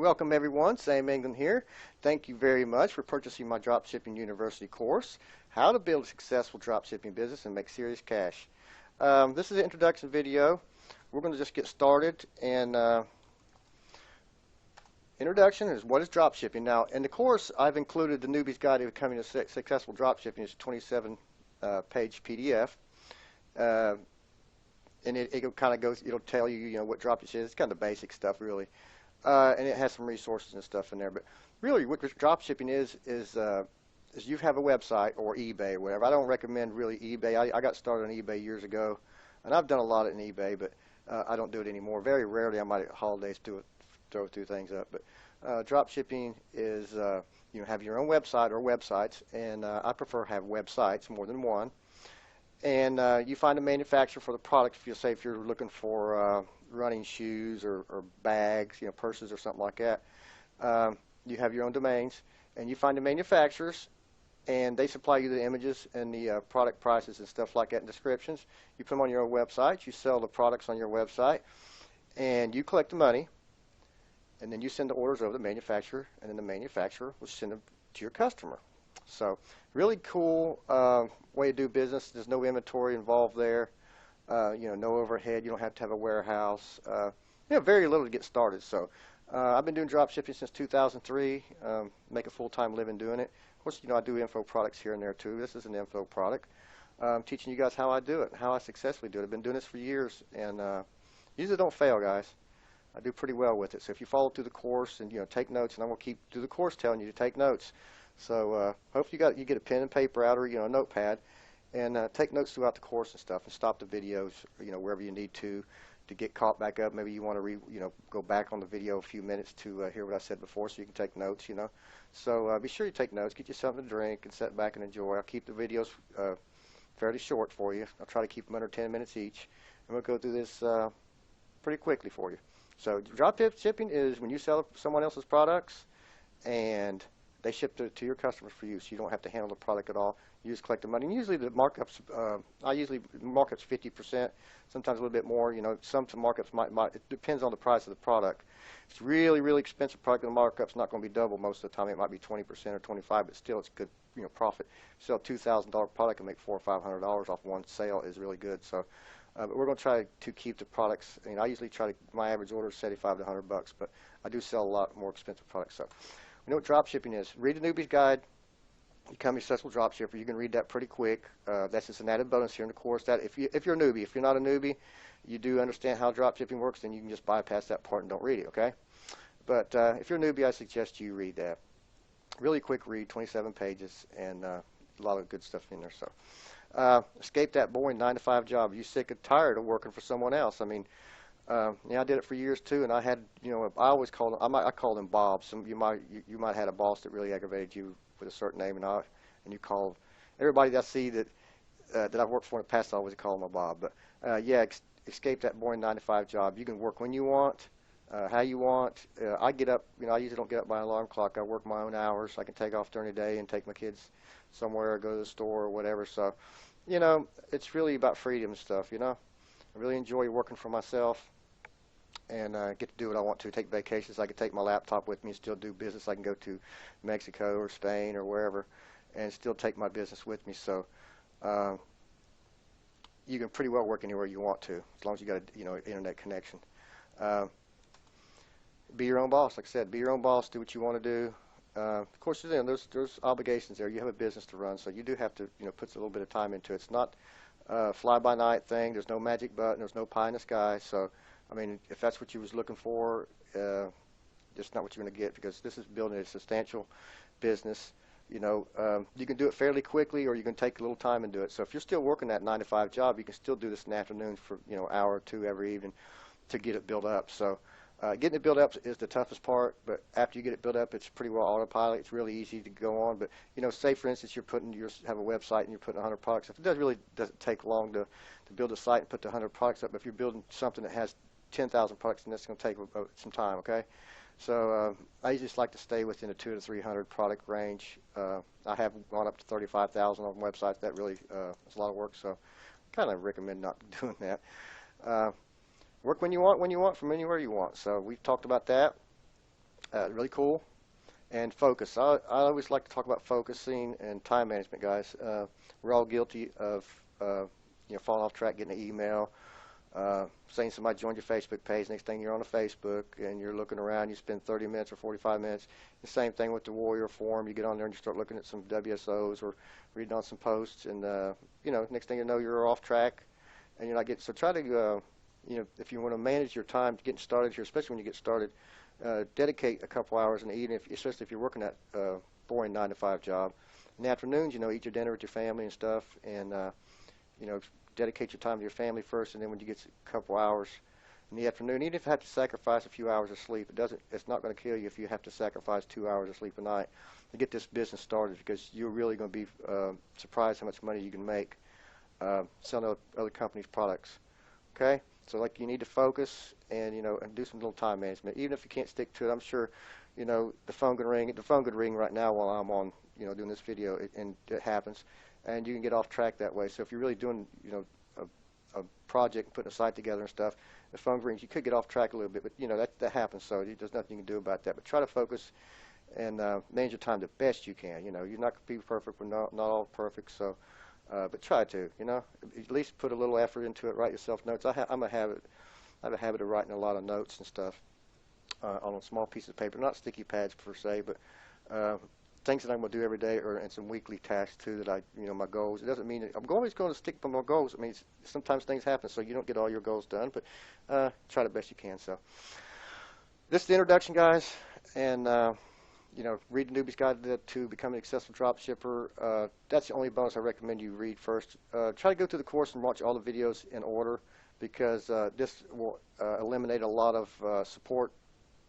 Welcome everyone, Sam England here. Thank you very much for purchasing my Dropshipping University course, How to Build a Successful Dropshipping Business and Make Serious Cash. This is an introduction video. We're going to just get started, and introduction is what is dropshipping. Now in the course I've included the newbie's guide to becoming a successful dropshipping. It's a 27 page PDF. And it kind of goes, it'll tell you, what dropshipping is. It's kind of the basic stuff really. And it has some resources and stuff in there. But really what dropshipping is you have a website or eBay or whatever. I don't recommend really eBay. I got started on eBay years ago, and I've done a lot in eBay, but I don't do it anymore. Very rarely I might at holidays throw two things up. But dropshipping is you have your own website or websites, and I prefer to have websites, more than one. And you find a manufacturer for the product. If you're looking for running shoes or bags, purses or something like that, you have your own domains, and you find the manufacturers, and they supply you the images and the product prices and stuff like that and descriptions. You put them on your own website. You sell the products on your website, and you collect the money, and then you send the orders over to the manufacturer, and then the manufacturer will send them to your customer. So really cool way to do business. There's no inventory involved there. No overhead. You don't have to have a warehouse. Very little to get started. So I've been doing drop shipping since 2003. Make a full-time living doing it. Of course, I do info products here and there too. This is an info product. I'm teaching you guys how I do it, how I successfully do it. I've been doing this for years, and usually don't fail, guys. I do pretty well with it. So if you follow through the course and take notes, and I'm going to keep through the course telling you to take notes. So hopefully you get a pen and paper out, or a notepad, and take notes throughout the course and stuff, and stop the videos wherever you need to get caught back up. Maybe you want to go back on the video a few minutes to hear what I said before, so you can take notes. So be sure you take notes. Get you something to drink and sit back and enjoy. I'll keep the videos fairly short for you. I'll try to keep them under 10 minutes each, and we'll go through this pretty quickly for you. So drop shipping is when you sell someone else's products and they ship it to your customers for you, so you don't have to handle the product at all. You just collect the money. And usually the markups, markups 50%, sometimes a little bit more. Some markups might. It depends on the price of the product. If it's really, really expensive product, the markup's not going to be double most of the time. It might be 20% or 25%, but still it's good, profit. If you sell a $2,000 product and make $400 or $500 off one sale is really good. So, but we're going to try to keep the products. I usually try to. My average order is $75 to $100, but I do sell a lot more expensive products. So. You know what drop shipping is. Read the newbie's guide, become a successful drop shipper. You can read that pretty quick. That's just an added bonus here in the course. That if you're a newbie, if you're not a newbie, you do understand how drop shipping works, then you can just bypass that part and don't read it, okay? But if you're a newbie, I suggest you read that. Really quick read, 27 pages, and a lot of good stuff in there. So escape that boring 9-to-5 job. You sick and tired of working for someone else? I did it for years too, and I had, I always called them. I called them Bobs. You might have had a boss that really aggravated you with a certain name, and you call everybody that I see that I've worked for in the past. I always call them a Bob. But escape that boring 9-to-5 job. You can work when you want, how you want. I get up. I usually don't get up by an alarm clock. I work my own hours. I can take off during the day and take my kids somewhere, or go to the store or whatever. So, it's really about freedom and stuff. I really enjoy working for myself. And get to do what I want to. Take vacations. I can take my laptop with me and still do business. I can go to Mexico or Spain or wherever and still take my business with me. So you can pretty well work anywhere you want to, as long as you got an internet connection. Be your own boss. Like I said, be your own boss. Do what you want to do. Of course, there's obligations there. You have a business to run, so you do have to put a little bit of time into it. It's not a fly-by-night thing. There's no magic button. There's no pie in the sky. So if that's what you was looking for, that's not what you're going to get, because this is building a substantial business. You can do it fairly quickly, or you can take a little time and do it. So if you're still working that 9-to-5 job, you can still do this in the afternoon for an hour or two every evening to get it built up. So getting it built up is the toughest part, but after you get it built up, it's pretty well autopilot. It's really easy to go on. But say for instance you have a website and you're putting 100 products up. It doesn't take long to build a site and put the 100 products up. But if you're building something that has 10,000 products, and that's going to take some time, okay? So I just like to stay within a 200 to 300 product range. I have gone up to 35,000 on websites. That really is a lot of work, so I kind of recommend not doing that. Work when you want, from anywhere you want. So we've talked about that. Really cool. And focus. I always like to talk about focusing and time management, guys. We're all guilty of falling off track, getting an email, saying somebody joined your Facebook page. Next thing you're on a Facebook and you're looking around, you spend 30 minutes or 45 minutes. The same thing with the Warrior Forum. You get on there and you start looking at some WSOs or reading on some posts, and next thing you know, you're off track, and you're not getting. So try to, if you want to manage your time to getting started here, especially when you get started, dedicate a couple hours in the evening, especially if you're working that boring 9-to-5 job. In the afternoons, eat your dinner with your family and stuff, and dedicate your time to your family first, and then when you get a couple hours in the afternoon, even if you have to sacrifice a few hours of sleep, it's not going to kill you if you have to sacrifice 2 hours of sleep a night to get this business started, because you're really going to be surprised how much money you can make selling other companies' products. Okay, so like you need to focus and and do some little time management, even if you can't stick to it. I'm sure the phone could ring. The phone could ring right now while I'm on doing this video, and it happens. And you can get off track that way. So if you're really doing, a project and putting a site together and stuff, the phone rings, you could get off track a little bit, but that happens. So there's nothing you can do about that. But try to focus and manage your time the best you can. You're not going to be perfect. We're not all perfect. So, but try to, at least put a little effort into it. Write yourself notes. I have a habit of writing a lot of notes and stuff on a small piece of paper, not sticky pads per se, but things that I'm going to do every day, and some weekly tasks too that my goals. It doesn't mean that I'm always going to stick to my goals. It means sometimes things happen, so you don't get all your goals done, but try the best you can. So this is the introduction, guys, and read the Newbie's Guide to Becoming an Successful Dropshipper. That's the only bonus I recommend you read first. Try to go through the course and watch all the videos in order, because this will eliminate a lot of support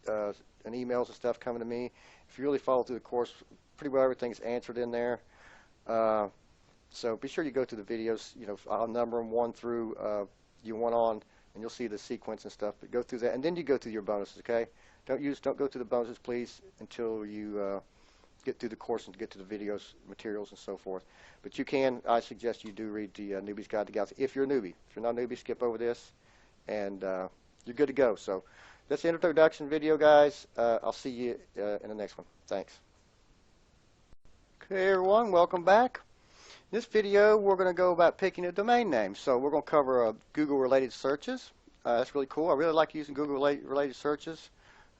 and emails and stuff coming to me. If you really follow through the course, pretty well everything's answered in there. So be sure you go through the videos. I'll number them 1 through you want on, and you'll see the sequence and stuff. But go through that, and then you go through your bonuses. Okay? Don't go through the bonuses, please, until you get through the course and get to the videos, materials, and so forth. But I suggest you do read the Newbie's Guide to Galaxy. If you're a newbie, if you're not a newbie, skip over this, and you're good to go. So that's the introduction video, guys. I'll see you in the next one. Thanks. Okay, everyone, welcome back. In this video, we're going to go about picking a domain name. So we're going to cover Google-related searches. That's really cool. I really like using Google-related searches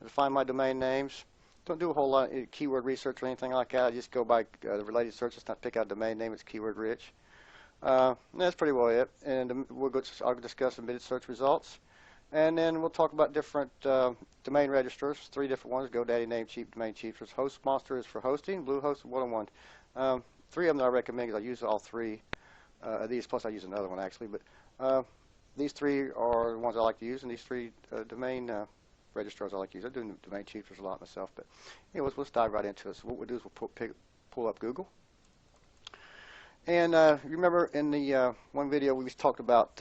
to find my domain names. Don't do a whole lot of keyword research or anything like that. I just go by the related searches, not pick out a domain name. It's keyword rich. That's pretty well it. And I'll discuss submitted search results. And then we'll talk about different domain registers, 3 different ones: GoDaddy, Namecheap, Domain Chiefs. HostMonster is for hosting, Bluehost, and one-on-one. 3 of them that I recommend, because I use all 3 of these, plus I use another one actually. But these 3 are the ones I like to use, and these 3 domain registrars I like to use. I do Domain Chiefs a lot myself, but let's dive right into it. So what we'll do is we'll pull up Google. And remember in the one video we talked about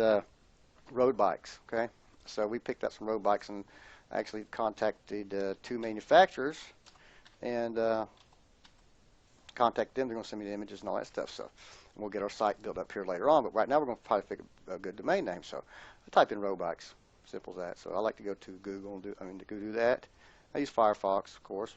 road bikes, okay? So we picked up some road bikes and actually contacted 2 manufacturers and contact them. They're going to send me the images and all that stuff. So we'll get our site built up here later on. But right now we're going to probably pick a good domain name. So I type in road bikes. Simple as that. So I like to go to Google and do that. I use Firefox, of course.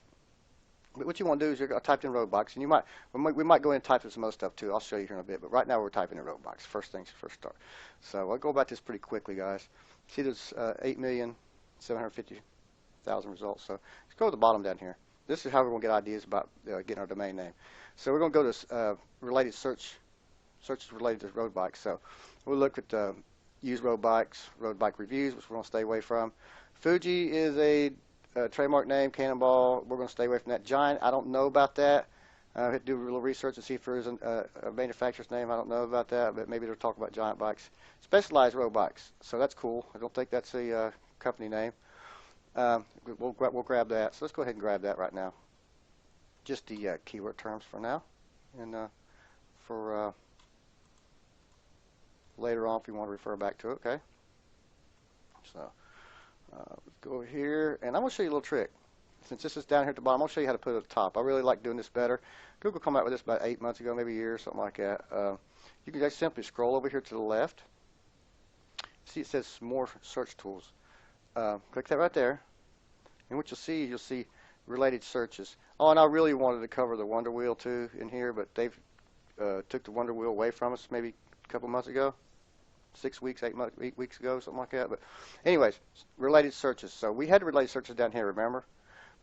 But what you want to do is I typed in road bikes, and we might go in and type in some other stuff too. I'll show you here in a bit. But right now we're typing in road bikes. First things first start. So I'll go about this pretty quickly, guys. See, there's 8,750,000 results. So let's go to the bottom down here. This is how we're going to get ideas about getting our domain name. So we're going to go to related searches related to road bikes. So we'll look at used road bike reviews, which we're going to stay away from. Fuji is a trademark name. Cannonball, we're going to stay away from that. Giant, I don't know about that. I have to do a little research and see if there is a manufacturer's name. I don't know about that, but maybe they'll talk about Giant bikes. Specialized road bikes, so that's cool. I don't think that's a company name. We'll grab that. So let's go ahead and grab that right now. Just the keyword terms for now, and for later on if you want to refer back to it. Okay. So let's go over here, and I'm going to show you a little trick. Since this is down here at the bottom, I'll show you how to put it at the top. I really like doing this better. Google came out with this about 8 months ago, maybe a year, something like that. You can just simply scroll over here to the left. See, it says more search tools. Click that right there, and what you'll see related searches. Oh, and I really wanted to cover the Wonder Wheel too in here, but they've took the Wonder Wheel away from us maybe a couple months ago, 6 weeks, 8 months, 8 weeks ago, something like that. But anyways, related searches. So we had related searches down here, remember?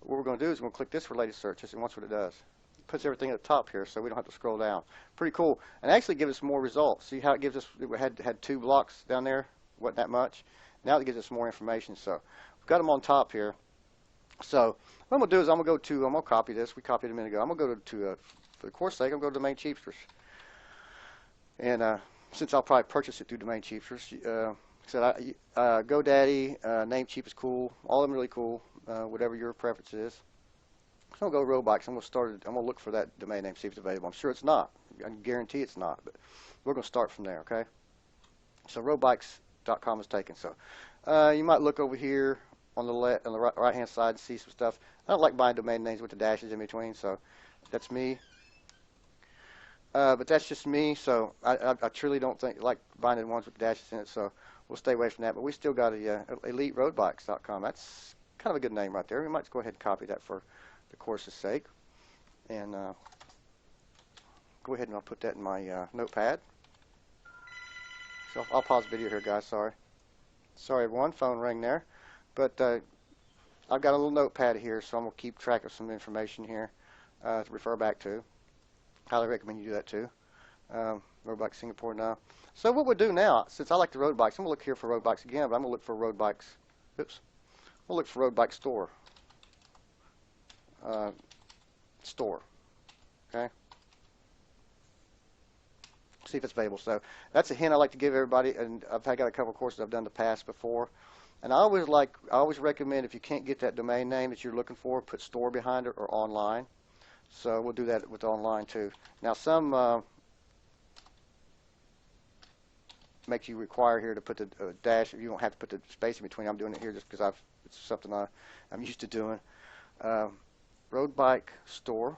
What we're going to do is we're going to click this related searches, and watch what it does. It puts everything at the top here, so we don't have to scroll down. Pretty cool, and actually gives us more results. See how it gives us? We had 2 blocks down there, wasn't that much. Now it gives us more information. So we've got them on top here. So what I'm going to do is I'm going to copy this. We copied it a minute ago. I'm going to go to for the course sake, I'm going to go to Domain Cheapsters. And since I'll probably purchase it through Domain Cheapsters, said GoDaddy, Namecheap is cool. All of them really cool. Whatever your preference is. So I'm going to go to Roadbikes. I'm going to look for that domain name, see if it's available. I'm sure it's not. I can guarantee it's not. But we're going to start from there. Okay. So roadbikes.com is taken. So you might look over here on the right hand side and see some stuff. I don't like buying domain names with the dashes in between, so that's me. But that's just me. So I truly don't like buying the ones with dashes in it. So we'll stay away from that. But we still got eliteroadbikes.com. That's kind of a good name right there. We might just go ahead and copy that for the course's sake. And go ahead and I'll put that in my notepad. So I'll pause the video here, guys. Sorry, everyone. Phone rang there. But I've got a little notepad here, so I'm going to keep track of some information here to refer back to. Highly recommend you do that too. Road Bike Singapore now. So what we'll do now, since I like the road bikes, I'm going to look here for road bikes again, but I'm going to look for road bikes. Oops. We'll look for road bike store. Store. Okay. See if it's available. So that's a hint I like to give everybody, and I've got a couple of courses I've done in the past before. And I always recommend if you can't get that domain name that you're looking for, put store behind it or online. So we'll do that with online too. Now some makes you require here to put the dash. You don't have to put the space in between. I'm doing it here just because it's something I'm used to doing. Road bike store.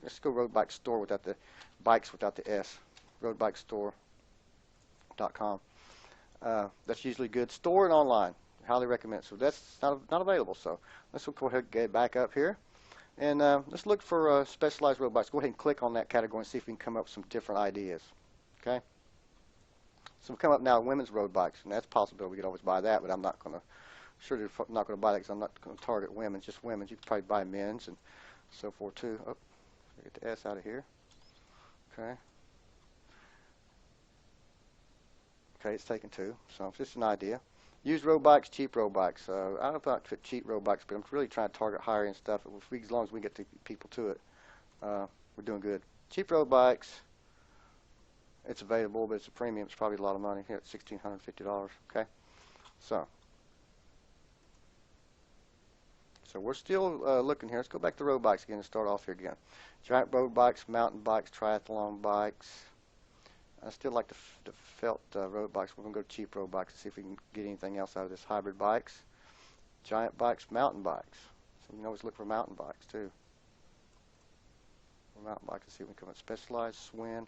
Let's go road bike store without the bikes without the S. Roadbikestore.com. That's usually good. Store and online. Highly recommend. So that's not available. So let's go ahead and get back up here. And let's look for specialized road bikes. Go ahead and click on that category and see if we can come up with some different ideas. Okay? So we'll come up now women's road bikes, and that's possible. We could always buy that, but I'm not going to. Sure, not going to buy that because I'm not going to target women, just women's. You could probably buy men's and so forth too. Oh, get the S out of here. Okay. Okay, it's taken two. So it's just an idea. Used road bikes, cheap road bikes. I don't know if I fit cheap road bikes, but I'm really trying to target higher end stuff. As long as we get the people to it, we're doing good. Cheap road bikes, it's available, but it's a premium. It's probably a lot of money here at $1,650. Okay, so we're still looking here. Let's go back to road bikes again and start off here again. Giant road bikes, mountain bikes, triathlon bikes. I still like the felt road bikes. We're going to go cheap road bikes and see if we can get anything else out of this. Hybrid bikes, giant bikes, mountain bikes. So you can always look for mountain bikes too. For mountain bikes, let's see if we can come up. Specialized, Swin,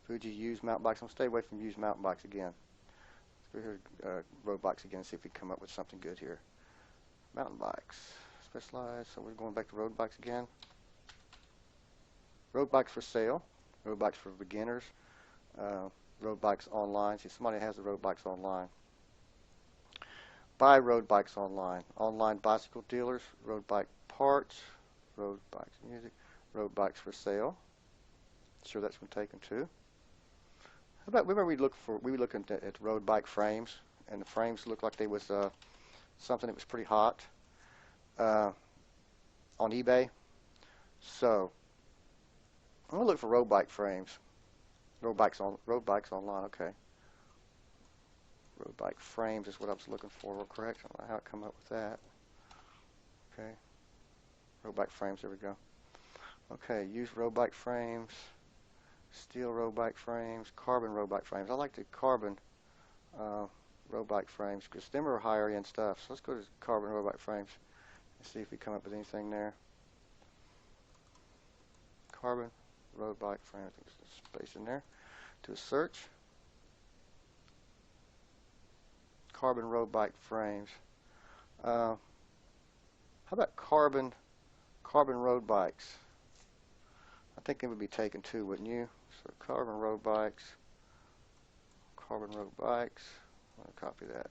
Fuji used mountain bikes. I'm going to stay away from used mountain bikes again. Let's go here, road bikes again and see if we can come up with something good here. Mountain bikes, specialized. So we're going back to road bikes again. Road bikes for sale, road bikes for beginners. Road bikes online. See, somebody has the road bikes online. Buy road bikes online. Online bicycle dealers, road bike parts, road bikes music, road bikes for sale. Sure, that's been taken too. How about remember we were looking at road bike frames, and the frames looked like they was something that was pretty hot on eBay. So I'm gonna look for road bike frames. Road bikes online, okay. Road bike frames is what I was looking for, correct? I don't know how it come up with that. Okay. Road bike frames, there we go. Okay, used road bike frames, steel road bike frames, carbon road bike frames. I like the carbon road bike frames because them are higher end stuff. So let's go to carbon road bike frames and see if we come up with anything there. Carbon road bike frame. I think there's a space in there. To a search. Carbon road bike frames. How about carbon Carbon road bikes. I think it would be taken too, wouldn't you? So carbon road bikes. Carbon road bikes. I'm going to copy that.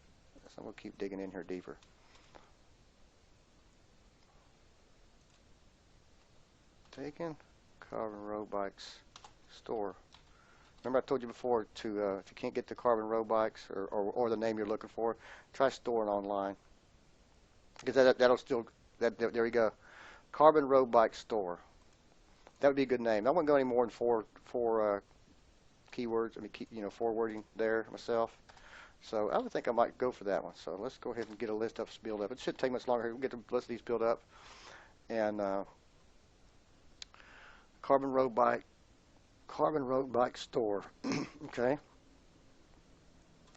So I'm going to keep digging in here deeper. Taken. Carbon road bikes store. Remember I told you before to if you can't get the carbon road bikes or the name you're looking for, try storing online. Because that'll still, there you go. Carbon road bike store. That would be a good name. I wouldn't go any more than four keywords. I mean, four wording there myself. So I would think I might go for that one. So let's go ahead and get a list of us built up. It shouldn't take much longer. We'll get the list of these built up. And carbon road bike store. Okay.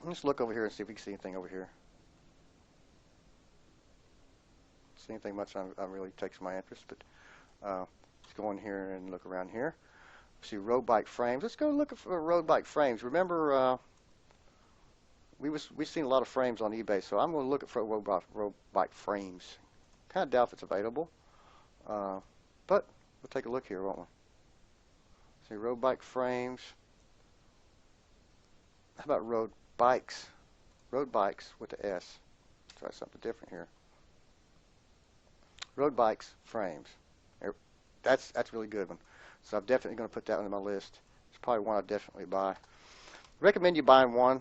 Let's look over here and see if we can see anything over here. See anything much that really takes my interest, but let's go in here and look around here. See road bike frames. Let's go look for road bike frames. Remember, we've seen a lot of frames on eBay, so I'm going to look for road bike frames. Kind of doubt if it's available, but we'll take a look here, won't we? See road bike frames. How about road bikes? Road bikes with the S. Try something different here. Road bikes frames. That's a really good one. So I'm definitely going to put that one on my list. It's probably one I'd definitely buy. Recommend you buying one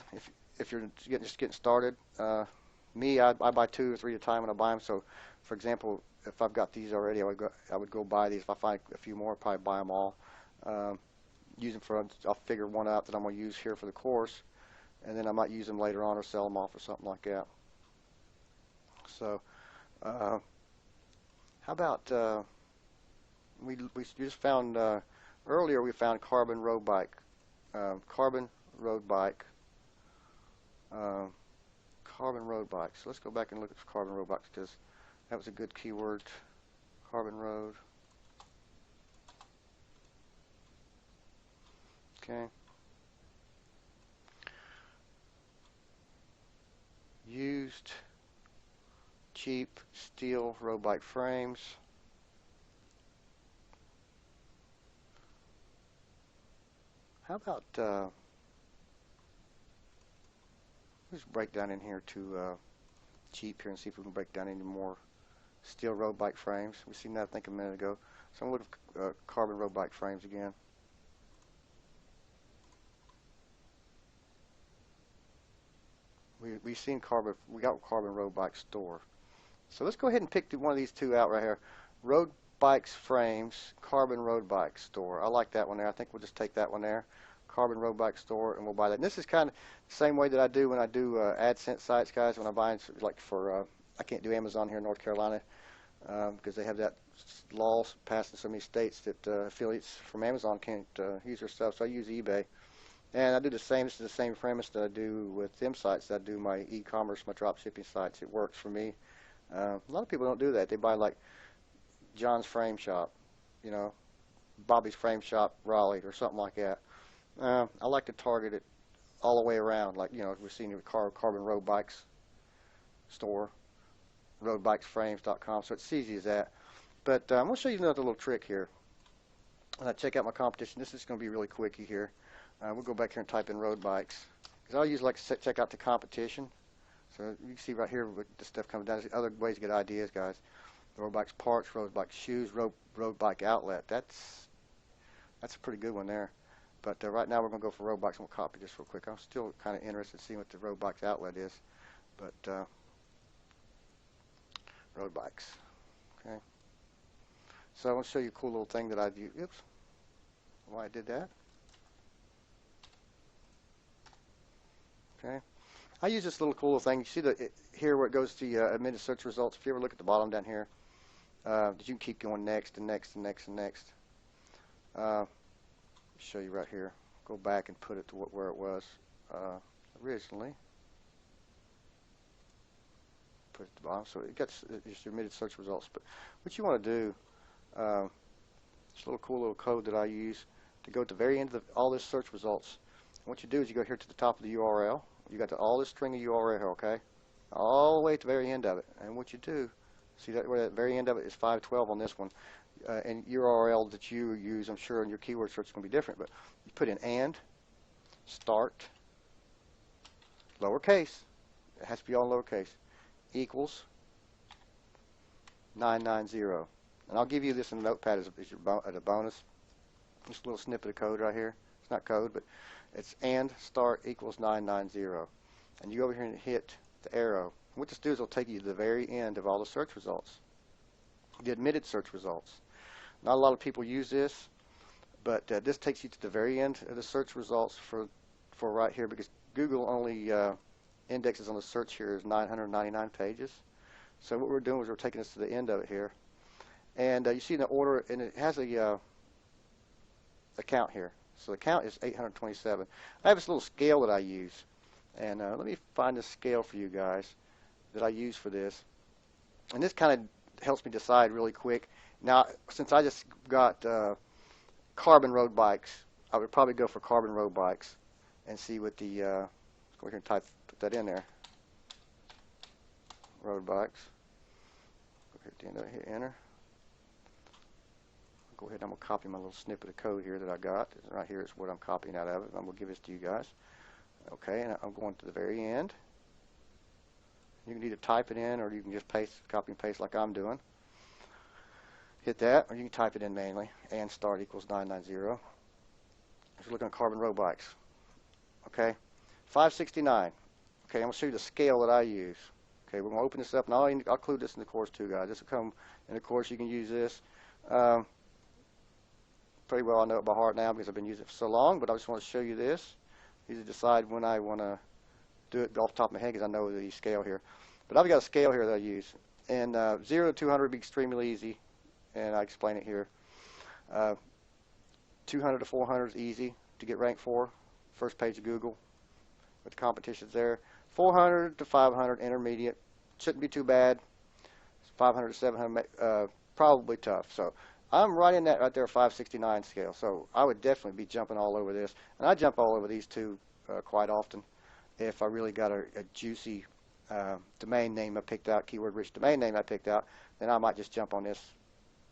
if you're just getting started. I buy 2 or 3 at a time when I buy them. So, for example, if I've got these already, I would go buy these. If I find a few more, I'd probably buy them all. Use them I'll figure one out that I'm going to use here for the course, and then I might use them later on or sell them off or something like that. So, how about we just found earlier we found carbon road bike, carbon road bikes. So let's go back and look at carbon road bikes because that was a good keyword. Carbon road. Okay. Used cheap steel road bike frames. How about let's break down in here to cheap here and see if we can break down any more steel road bike frames. We seen that I think a minute ago. So I'm going to look at carbon road bike frames again. We got carbon road bike store. So let's go ahead and pick one of these two out right here. Road bikes frames, carbon road bike store. I like that one there. I think we'll just take that one there. Carbon road bike store, and we'll buy that. And this is kind of the same way that I do when I do AdSense sites, guys. When I buy, like for I can't do Amazon here in North Carolina because they have that law passed in so many states that affiliates from Amazon can't use their stuff. So I use eBay. And I do the same. This is the same premise that I do with them sites. That I do my e-commerce, my drop shipping sites. It works for me. A lot of people don't do that. They buy like John's Frame Shop, Bobby's Frame Shop, Raleigh, or something like that. I like to target it all the way around. Like we're seeing the carbon road bikes store, roadbikesframes.com. So it's easy as that. But I'm going to show you another little trick here. When I check out my competition, this is going to be really quickie here. We'll go back here and type in road bikes. Because I usually like to check out the competition. So you can see right here with the stuff coming down. There's other ways to get ideas, guys. Road bikes parts, road bike shoes, road bike outlet. That's a pretty good one there. But right now we're going to go for road bikes. I'm going to copy this real quick. I'm still kind of interested in seeing what the road bikes outlet is. But road bikes. Okay. So I want to show you a cool little thing that I do. Oops. Why I did that. Okay. I use this little cool thing. You see here where it goes to admitted search results. If you ever look at the bottom down here, you can keep going next and next and next and next. Show you right here. Go back and put it to where it was originally. Put it at the bottom, so it gets just admitted search results. But what you want to do, this little cool little code that I use to go to the very end of all this search results. And what you do is you go here to the top of the URL. You got all this string of URL, okay? All the way to the very end of it. And what you do See that where that very end of it is 512 on this one. And URL that you use, I'm sure in your keyword search is going to be different, but you put in and start lowercase, it has to be all lowercase, equals 990. And I'll give you this in the notepad as a bonus. Just a little snippet of code right here. It's not code, but it's and start equals 990. And you go over here and hit the arrow. What this does is it'll take you to the very end of all the search results, the admitted search results. Not a lot of people use this, but this takes you to the very end of the search results for right here, because Google only indexes on the search here is 999 pages. So what we're doing is we're taking this to the end of it here. And you see in the order, and it has a count here. So the count is 827. I have this little scale that I use. And let me find the scale for you guys that I use for this. And this kind of helps me decide really quick. Now, since I just got carbon road bikes, I would probably go for carbon road bikes and see what the, let's go here and put that in there. Road bikes. Go here at the end of it, hit enter. Go ahead and I'm going to copy my little snippet of code here that I got. Right here is what I'm copying out of it. I'm going to give this to you guys. Okay, and I'm going to the very end. You can either type it in or you can just copy and paste like I'm doing. Hit that, or you can type it in manually. And start equals 990. If you're looking at carbon road bikes. Okay, 569. Okay, I'm going to show you the scale that I use. Okay, we're going to open this up, and I'll include this in the course too, guys. This will come in the course. You can use this. Pretty well I know it by heart now because I've been using it for so long, but I just want to show you this. You to decide when I want to do it off the top of my head because I know the scale here. But I've got a scale here that I use. And 0 to 200 would be extremely easy, and I explain it here. 200 to 400 is easy to get ranked for. First page of Google with the competitions there. 400 to 500, intermediate. Shouldn't be too bad. 500 to 700, probably tough. So I'm right in that right there, 569 scale. So I would definitely be jumping all over this. And I jump all over these two quite often. If I really got a juicy domain name I picked out, keyword-rich domain name I picked out, then I might just jump on this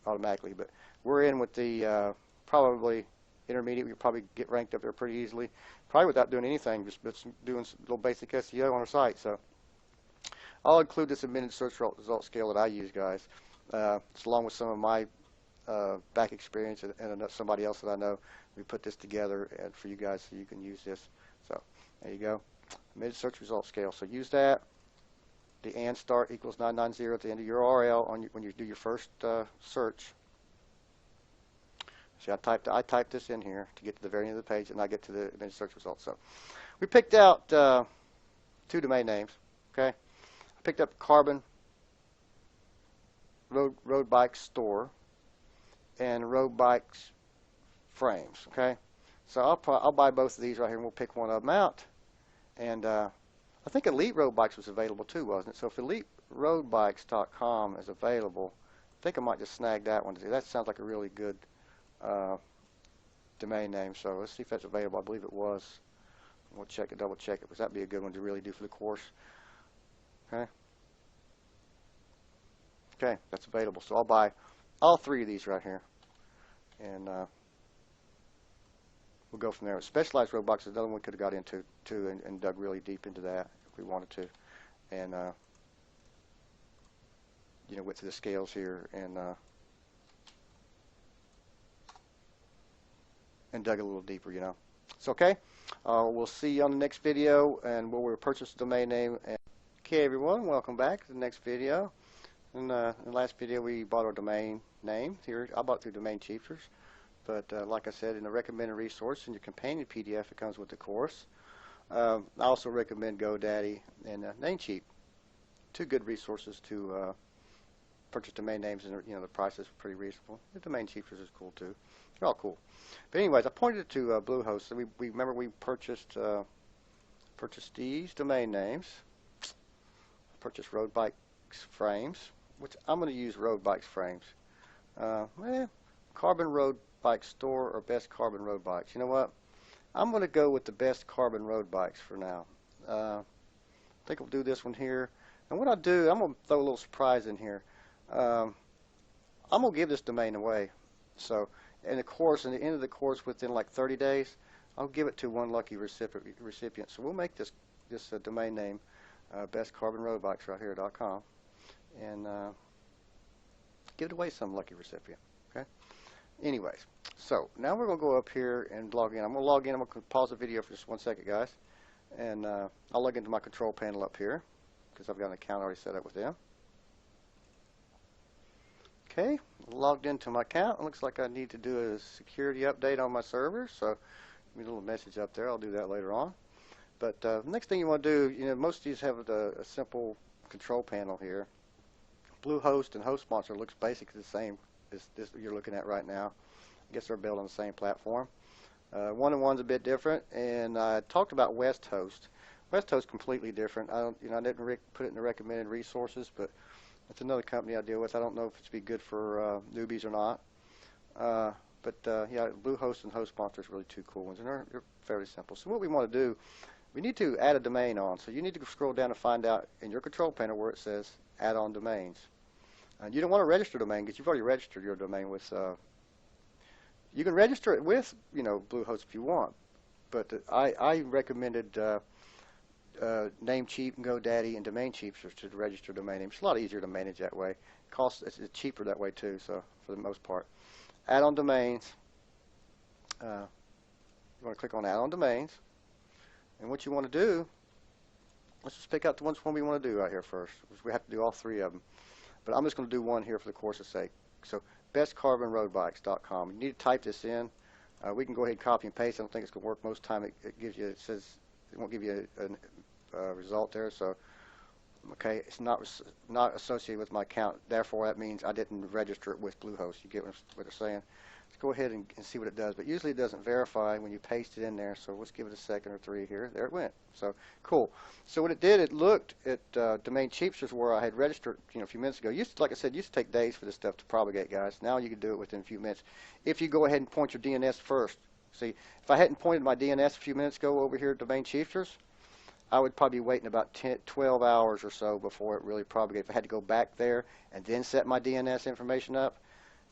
automatically. But we're in with the probably intermediate. We could probably get ranked up there pretty easily, probably without doing anything, just doing some little basic SEO on our site. So I'll include this admitted search result scale that I use, guys. It's along with some of my back experience and somebody else that I know. We put this together and for you guys so you can use this. So there you go. Admitted search result scale. So use that. The and start equals 990 at the end of your URL when you do your first search. See, I typed this in here to get to the very end of the page, and I get to the admitted search results. So we picked out 2 domain names. Okay, I picked up Carbon Road Bike Store and Road Bikes Frames. Okay, so I'll buy both of these right here, and we'll pick one of them out. And I think Elite Road Bikes was available too, wasn't it? So if EliteRoadBikes.com is available, I think I might just snag that one. That sounds like a really good domain name. So let's see if that's available. I believe it was. We'll check it, double check it, because that'd be a good one to really do for the course. Okay. Okay, that's available. So I'll buy all 3 of these right here, and we'll go from there. Specialized road bikes is another one we could have got into too, and dug really deep into that if we wanted to, and you know, went through the scales here and dug a little deeper, you know. It's okay. We'll see you on the next video, and where we'll purchase the domain name. Okay, everyone, welcome back to the next video. In the last video, we bought our domain name. Here, I bought it through Domain Cheapers. But like I said, in the recommended resource, in your companion PDF, it comes with the course. I also recommend GoDaddy and Namecheap. 2 good resources to purchase domain names, and you know the prices are pretty reasonable. The Domain Cheapers is cool too. They're all cool. But anyways, I pointed to Bluehost. So we remember we purchased these domain names. Purchased Road Bikes Frames, which I'm going to use Road Bikes Frames. Carbon Road Bike Store or Best Carbon Road Bikes. You know what? I'm going to go with the Best Carbon Road Bikes for now. I think I'll do this one here. And what I'll do, I'm going to throw a little surprise in here. Um, I'm gonna give this domain away. So, in the course, in the end of the course, within like 30 days, I'll give it to one lucky recipient. So we'll make this domain name bestcarbonroadbikes right here.com, and give it away to some lucky recipient. Okay. Anyways, so now we're gonna go up here and log in. I'm gonna log in. I'm gonna pause the video for just 1 second, guys, and I'll log into my control panel up here because I've got an account already set up with them. Okay, logged into my account. It looks like I need to do a security update on my server, so give me a little message up there. I'll do that later on. But next thing you want to do, most of these have a simple control panel here. Bluehost and HostMonster looks basically the same as this you're looking at right now. I guess they're built on the same platform. One-on-one's a bit different, and I talked about WestHost. WestHost completely different. I didn't put it in the recommended resources, but it's another company I deal with. I don't know if it's be good for newbies or not. Yeah, Bluehost and HostMonster is really two cool ones, and they're fairly simple. So what we want to do, we need to add a domain on. So you need to scroll down and find out in your control panel where it says Add on Domains. And you don't want to register a domain because you've already registered your domain with. You can register it with Bluehost if you want, but I recommended Namecheap and GoDaddy and DomainCheap to register domain names. It's a lot easier to manage that way. It's cheaper that way too. So for the most part, Add on Domains. You want to click on Add on Domains, and what you want to do, let's just pick out the one we want to do right here first. We have to do all three of them, but I'm just going to do one here for the course's sake. So bestcarbonroadbikes.com. You need to type this in. We can go ahead and copy and paste. I don't think it's going to work most time. It says it won't give you a result there. So okay, it's not associated with my account. Therefore, that means I didn't register it with Bluehost. You get what they're saying? Let's go ahead and see what it does. But usually it doesn't verify when you paste it in there. So let's give it a second or three here. There it went. So cool. So what it did, it looked at Domain Cheapsters where I had registered a few minutes ago. Like I said, used to take days for this stuff to propagate, guys. Now you can do it within a few minutes. If you go ahead and point your DNS first. See, if I hadn't pointed my DNS a few minutes ago over here at Domain Cheapsters, I would probably be waiting about 12 hours or so before it really propagated. If I had to go back there and then set my DNS information up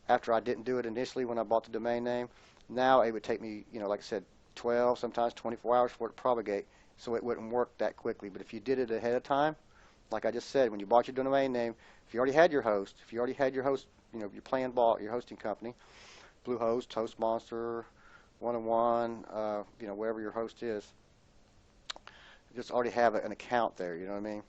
after I didn't do it initially when I bought the domain name, now it would take me, like I said, 12, sometimes 24 hours for it to propagate, so it wouldn't work that quickly. But if you did it ahead of time, like I just said, when you bought your domain name, if you already had your host, your plan bought, your hosting company, Bluehost, HostMonster, One-on-One, wherever your host is, just already have an account there, you know what I mean?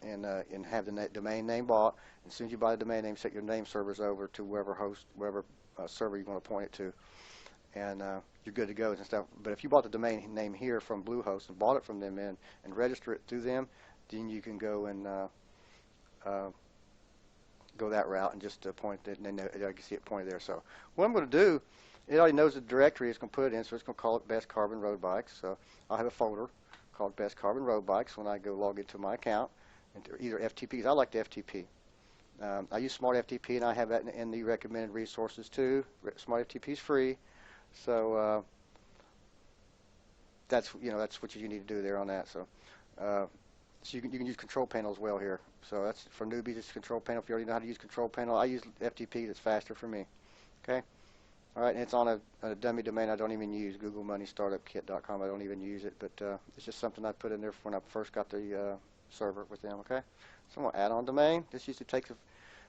And have the domain name bought. As soon as you buy the domain name, set your name servers over to wherever server you want to point it to, and you're good to go and stuff. But if you bought the domain name here from Bluehost and bought it from them and register it through them, then you can go and go that route and just point it, and then I can see it pointed there. So what I'm going to do, it already knows the directory it's going to put it in, so it's going to call it Best Carbon Road Bikes. So I'll have a folder called Best Carbon Road Bikes when I go log into my account, either FTPs. I like the FTP. I use Smart FTP, and I have that in the recommended resources too. Smart FTP is free, so that's what you need to do there on that. So so you can use Control Panel as well here. So that's for newbies. It's Control Panel. If you already know how to use Control Panel, I use FTP. That's faster for me. Okay. All right, and it's on a dummy domain I don't even use, GoogleMoneyStartupKit.com. I don't even use it, but it's just something I put in there when I first got the server with them. Okay. So I'm going to add on domain. This usually takes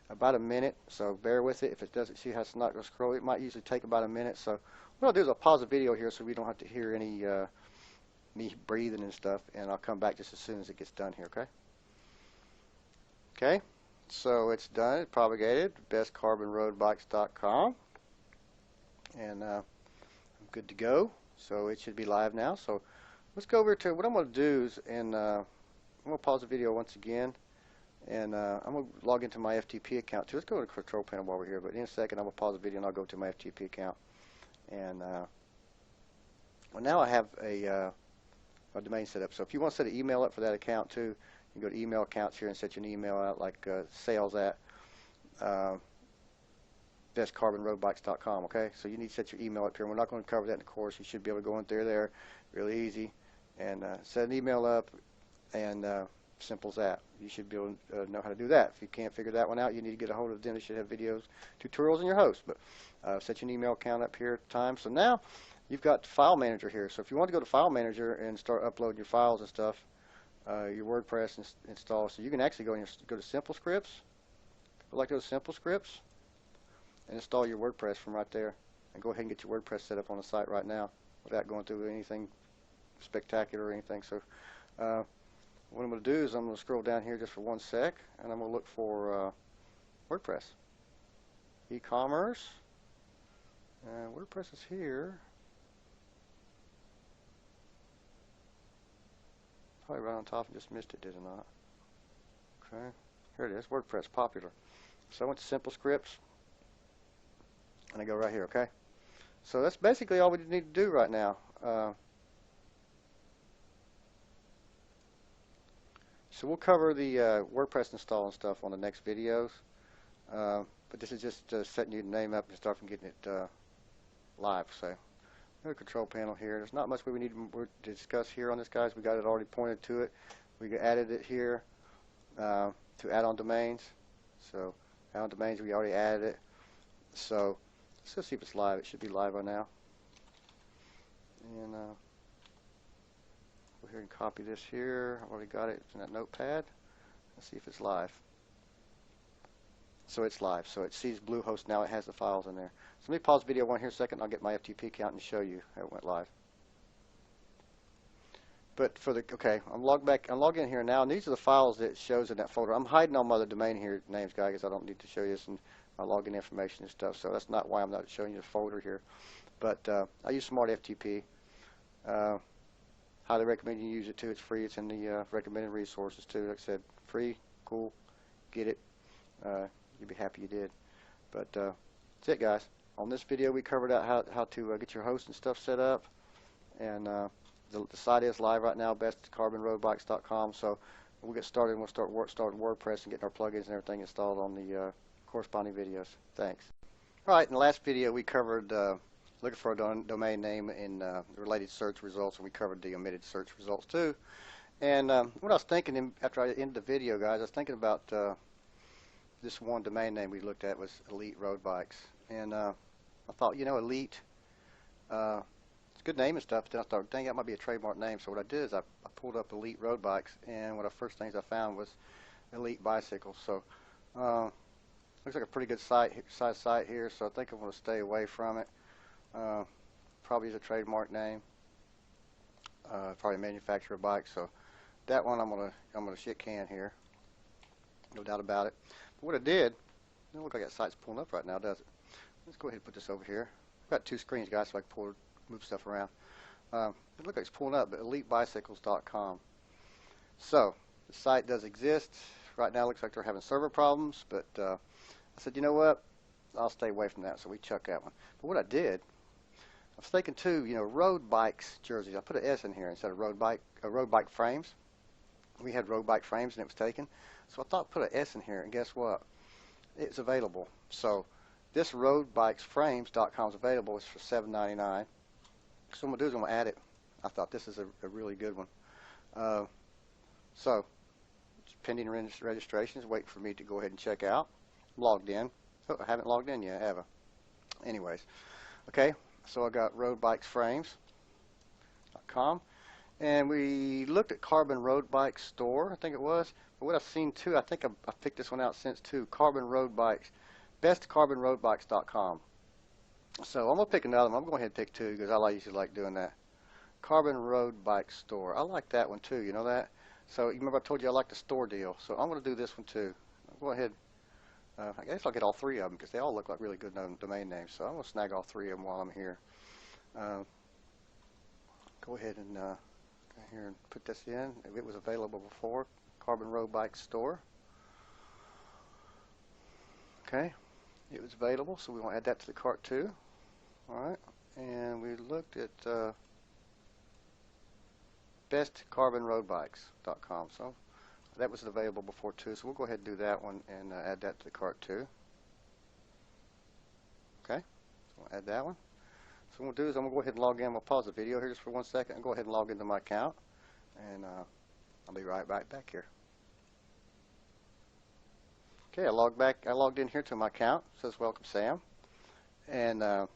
about a minute, so bear with it. If it doesn't, see how it's not going to scroll, it might usually take about a minute. So what I'll do is I'll pause the video here so we don't have to hear any me breathing and stuff, and I'll come back just as soon as it gets done here, okay? Okay, so it's done. It propagated, bestcarbonroadbikes.com, and I'm good to go. So it should be live now. So let's go over to what I'm going to do is, and I'm going to pause the video once again. And I'm going to log into my FTP account too. Let's go to the control panel while we're here. But in a second, I'm going to pause the video and I'll go to my FTP account. And well, now I have a domain set up. So if you want to set an email up for that account too, you can go to email accounts here and set your email out, like sales at bestcarbonroadbikes.com. Okay, so you need to set your email up here. We're not going to cover that in the course. You should be able to go in there really easy, and set an email up and Simple as that. You should be able to know how to do that. If you can't figure that one out, you need to get a hold of them. They should have videos, tutorials in your host. But set you an email account up here at the time. So now you've got File Manager here. So if you want to go to File Manager and start uploading your files and stuff, your WordPress install. So you can actually go to Simple Scripts. If you like those Simple Scripts, and install your WordPress from right there. And go ahead and get your WordPress set up on the site right now without going through anything spectacular or anything. So what I'm going to do is I'm going to scroll down here just for 1 sec, and I'm going to look for WordPress. E-commerce. WordPress is here. Probably right on top and just missed it, did I not? Okay. Here it is, WordPress, popular. So I went to Simple Scripts, and I go right here, okay? So that's basically all we need to do right now. So we'll cover the WordPress install and stuff on the next videos. But this is just setting your name up and start from getting it live. So the control panel here. There's not much we need to discuss here on this, guys. We got it already pointed to it. We added it here to add-on domains. So add-on domains, we already added it. So let's go see if it's live. It should be live by now. And go here and copy this here. I've already got it. It's in that notepad. Let's see if it's live. So it's live. So it sees Bluehost now. It has the files in there. So let me pause the video one here a second. I'll get my FTP count and show you how it went live. But for the I'm logged in here now, and these are the files that it shows in that folder. I'm hiding all my other domain here names, guys, because I don't need to show you this and my login information and stuff. So that's not why I'm not showing you the folder here. But I use Smart FTP. Highly recommend you use it too. It's free. It's in the recommended resources too. Like I said, free, cool, get it. You'll be happy you did. But that's it, guys. On this video, we covered out how to get your host and stuff set up, and the site is live right now, bestcarbonroadbikes.com. So we'll get started. And we'll starting WordPress and getting our plugins and everything installed on the corresponding videos. Thanks. All right. In the last video, we covered looking for a domain name in related search results, and we covered the omitted search results too. And what I was thinking after I ended the video, guys, I was thinking about this one domain name we looked at was Elite Road Bikes, and I thought, you know, Elite, it's a good name and stuff. But then I thought, dang, that might be a trademark name. So what I did is I pulled up Elite Road Bikes, and one of the first things I found was Elite Bicycles. So looks like a pretty good site here. So I think I'm going to stay away from it. Probably is a trademark name. Probably manufacturer of bikes. So that one I'm gonna shit can here. No doubt about it. But what I did, it doesn't look like that site's pulling up right now, does it? Let's go ahead and put this over here. I've got two screens, guys, so I can move stuff around. It looks like it's pulling up, but elitebicycles.com. So the site does exist. Right now it looks like they're having server problems, but I said, you know what? I'll stay away from that, so we chuck that one. But what I did, I was thinking too, you know, road bikes jerseys. I put an S in here instead of road bike frames. We had road bike frames and it was taken. So I thought put an S in here, and guess what? It's available. So this roadbikesframes.com is available. It's for $7.99. So what I'm going to do is I'm going to add it. I thought this is a really good one. So it's pending registrations, waiting for me to go ahead and check out. I'm logged in. Oh, I haven't logged in yet, have I? Anyways, okay. So I got roadbikesframes.com, and we looked at Carbon Road Bike Store, I think it was. But what I've seen too, I think I picked this one out since too. Carbon Road Bikes, bestcarbonroadbikes.com. So I'm gonna pick another one. I'm going to go ahead and pick two because I usually like doing that. Carbon Road Bike Store. I like that one too. You know that. So you remember I told you I like the store deal. So I'm going to do this one too. I'll go ahead. I guess I'll get all three of them because they all look like really good domain names. So I'm going to snag all three of them while I'm here. Go ahead and go here and put this in. If it was available before, Carbon Road Bike Store. Okay, it was available, so we want to add that to the cart too. All right, and we looked at bestcarbonroadbikes.com. So that was available before too, so we'll go ahead and do that one and add that to the cart too. Okay, so we'll add that one. So what we'll do is I'm going to go ahead and log in. We'll pause the video here just for 1 second and go ahead and log into my account, and I'll be right back here. Okay, I logged in here to my account. It says welcome Sam, and I've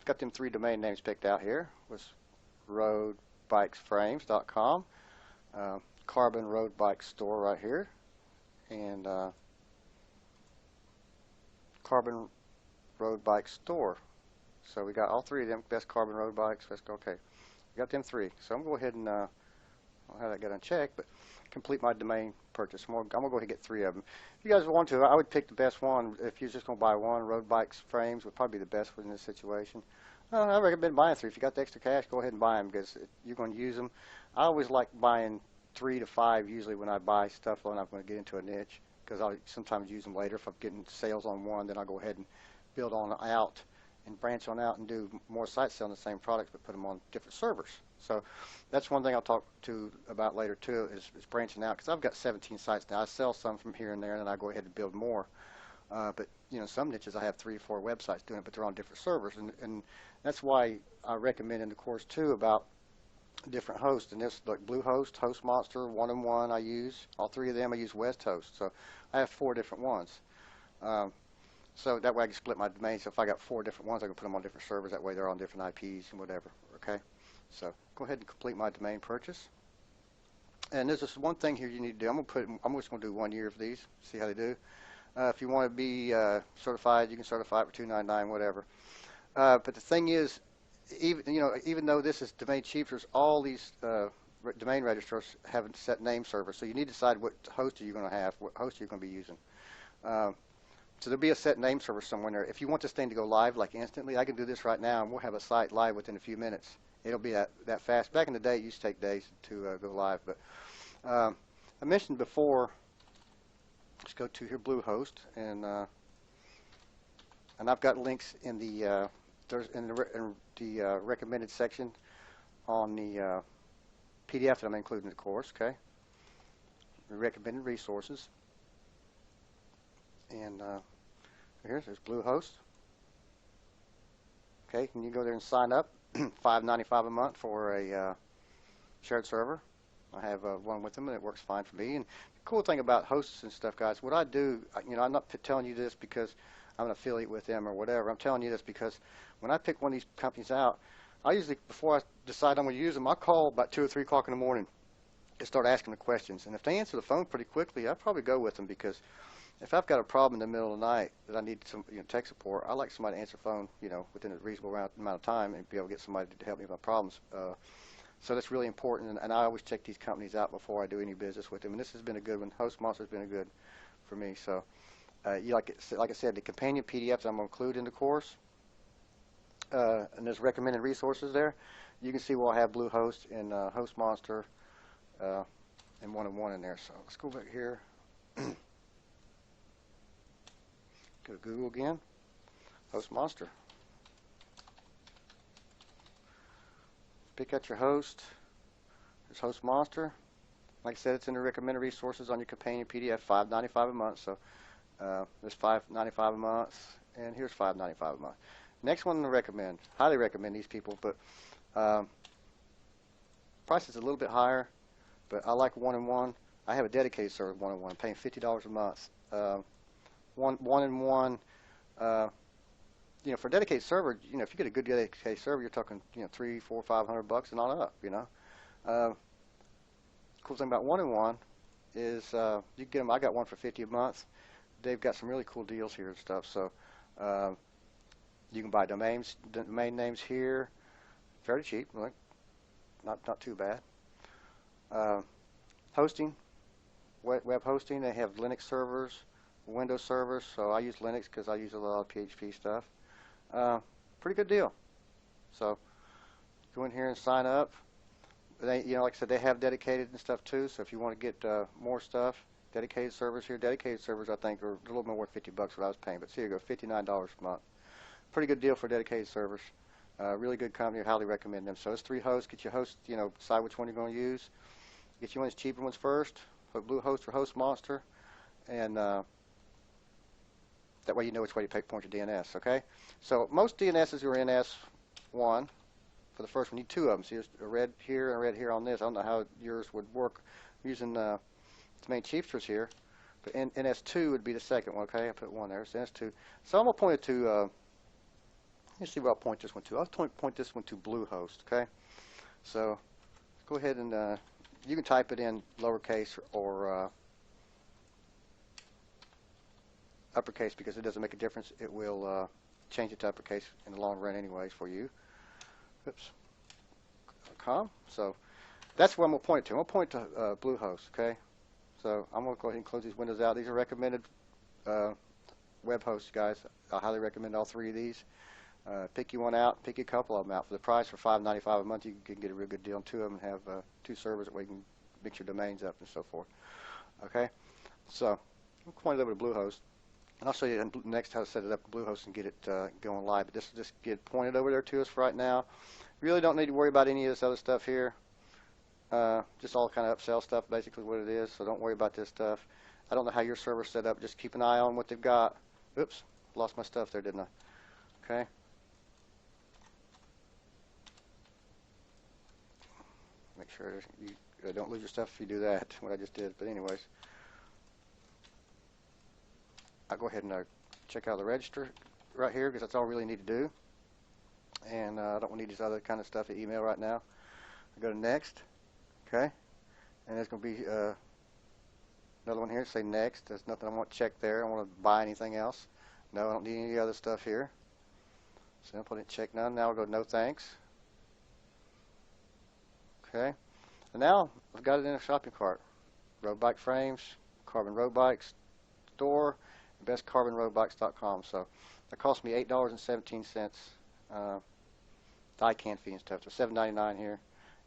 got them 3 domain names picked out here. Was roadbikesframes.com, Carbon Road Bike Store right here, and Carbon Road Bike Store. So we got all 3 of them, best carbon road bikes. Let's go. Okay, we got them 3. So I'm going to go ahead and I'll have that get unchecked, but complete my domain purchase. I'm going to go ahead and get 3 of them. If you guys want to, I would pick the best one. If you're just going to buy one, Road Bikes Frames would probably be the best one in this situation. I recommend buying 3. If you got the extra cash, go ahead and buy them because you're going to use them. I always like buying 3 to 5 usually when I buy stuff when I'm going to get into a niche, because I'll sometimes use them later. If I'm getting sales on one, then I'll go ahead and build on out and branch on out and do more sites selling the same products but put them on different servers. So that's one thing I'll talk to about later too, is branching out, because I've got 17 sites now. I sell some from here and there, and then I go ahead and build more. But you know, some niches I have 3 or 4 websites doing it, but they're on different servers, and that's why I recommend in the course too about different hosts. And this, like Bluehost, HostMonster, 1&1 I use. All 3 of them I use WestHost. So I have 4 different ones. So that way I can split my domain. So if I got 4 different ones, I can put them on different servers. That way they're on different IPs and whatever. Okay. So go ahead and complete my domain purchase. And there's just one thing here you need to do. I'm just going to do 1 year of these. See how they do. If you want to be certified, you can certify it for $2.99, whatever. But the thing is, even though this is domain cheapers, all these domain registrars have set name servers. So you need to decide what host are you going to have, what host you're going to be using. So there'll be a set name server somewhere in there. If you want this thing to go live like instantly, I can do this right now, and we'll have a site live within a few minutes. It'll be that fast. Back in the day, it used to take days to go live. But I mentioned before, let's go to here Bluehost, and I've got links in the recommended section on the PDF that I'm including in the course. Okay, the recommended resources. And there's Bluehost. Okay, and you go there and sign up. $5.95 a month for a shared server. I have one with them, and it works fine for me. And the cool thing about hosts and stuff, guys, what I do, I'm not telling you this because I'm an affiliate with them or whatever. I'm telling you this because when I pick one of these companies out, I usually, before I decide I'm going to use them, I call about 2 or 3 o'clock in the morning and start asking the questions. And if they answer the phone pretty quickly, I probably go with them, because if I've got a problem in the middle of the night that I need some tech support, I like somebody to answer the phone within a reasonable amount of time and be able to get somebody to help me with my problems. So that's really important, and I always check these companies out before I do any business with them. And this has been a good one. HostMonster has been a good for me. So like I said, the companion PDFs I'm going to include in the course, and there's recommended resources there. You can see where I have Bluehost and HostMonster and 1&1 in there. So let's go back here. Go to Google again, HostMonster. Pick out your host. There's HostMonster. Like I said, it's in the recommended resources on your companion PDF, $5.95 a month. So there's $5.95 a month, and here's $5.95 a month. Next one I recommend, highly recommend these people, but price is a little bit higher, but I like 1&1. I have a dedicated server with 1&1. I'm paying $50 a month. 1&1, for a dedicated server, if you get a good dedicated server, you're talking, $300, $400, $500 and on up, Cool thing about 1&1 is you can get them. I got one for $50 a month. They've got some really cool deals here and stuff. So you can buy domain names here, fairly cheap, like not too bad. Hosting, web hosting. They have Linux servers, Windows servers, so I use Linux because I use a lot of PHP stuff. Pretty good deal. So go in here and sign up. They, like I said, they have dedicated and stuff too. So if you want to get more stuff, dedicated servers here. Dedicated servers, I think, are a little more than $50 what I was paying. But see, you go, $59 a month. Pretty good deal for dedicated servers. Really good company. I highly recommend them. So it's 3 hosts. Get your host. Decide which one you're going to use. Get you one of these cheaper ones first. Put Bluehost or HostMonster, and that way you know which way to point your DNS, okay? So most DNSs are in S1. For the first one, you need 2 of them. So there's a red here and a red here on this. I don't know how yours would work. I'm using domain cheapsters here. But NS2 would be the second one. Okay, I put one there. So NS2. So I'm gonna point it to. Let's see where I'll point this one to. I'll point this one to Bluehost. Okay. So go ahead and you can type it in lowercase or uppercase because it doesn't make a difference. It will change it to uppercase in the long run anyways for you. Oops. So that's what I'm going to point to. I'm going to point to Bluehost. Okay. So I'm going to go ahead and close these windows out. These are recommended web hosts, guys. I highly recommend all three of these. Pick you one out, pick a couple of them out. For the price for $5.95 a month, you can get a real good deal on two of them and have two servers where you can mix your domains up and so forth. Okay, so I'm point it over to Bluehost, and I'll show you next how to set it up in Bluehost and get it going live. But this will just get pointed over there to us for right now. Really don't need to worry about any of this other stuff here. Just all kind of upsell stuff, basically what it is. So don't worry about this stuff. I don't know how your server's set up. Just keep an eye on what they've got. Oops, lost my stuff there, didn't I? Okay. Make sure you don't lose your stuff if you do that, what I just did. But anyways, I'll go ahead and check out the register right here because that's all I really need to do. And I don't need this other kind of stuff, email right now. I go to next, okay, and there's going to be another one here, say next. There's nothing I want to check there. I want to buy anything else. No, I don't need any other stuff here. So I'll put it check none. Now I'll go no thanks. Okay, and now I've got it in a shopping cart. Road bike frames, Carbon Road Bikes store, bestcarbonroadbikes.com. So that cost me $8.17 die-can fee and stuff. So $7.99 here,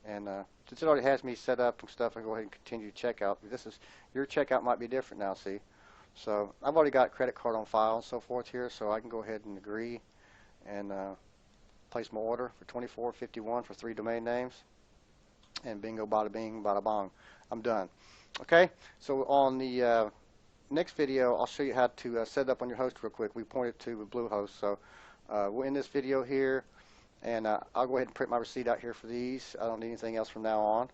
and since it already has me set up and stuff, I go ahead and continue to checkout. This is your checkout might be different now. See, so I've already got a credit card on file and so forth here, so I can go ahead and agree and place my order for $24.51 for 3 domain names. And bingo, bada bing, bada bong. I'm done. Okay, so on the next video, I'll show you how to set it up on your host real quick. We pointed to Bluehost. So we're in this video here, and I'll go ahead and print my receipt out here for these. I don't need anything else from now on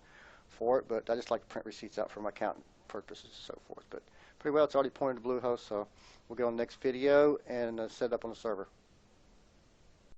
for it, but I just like to print receipts out for my accounting purposes and so forth. But pretty well, it's already pointed to Bluehost, so we'll go on the next video and set it up on the server.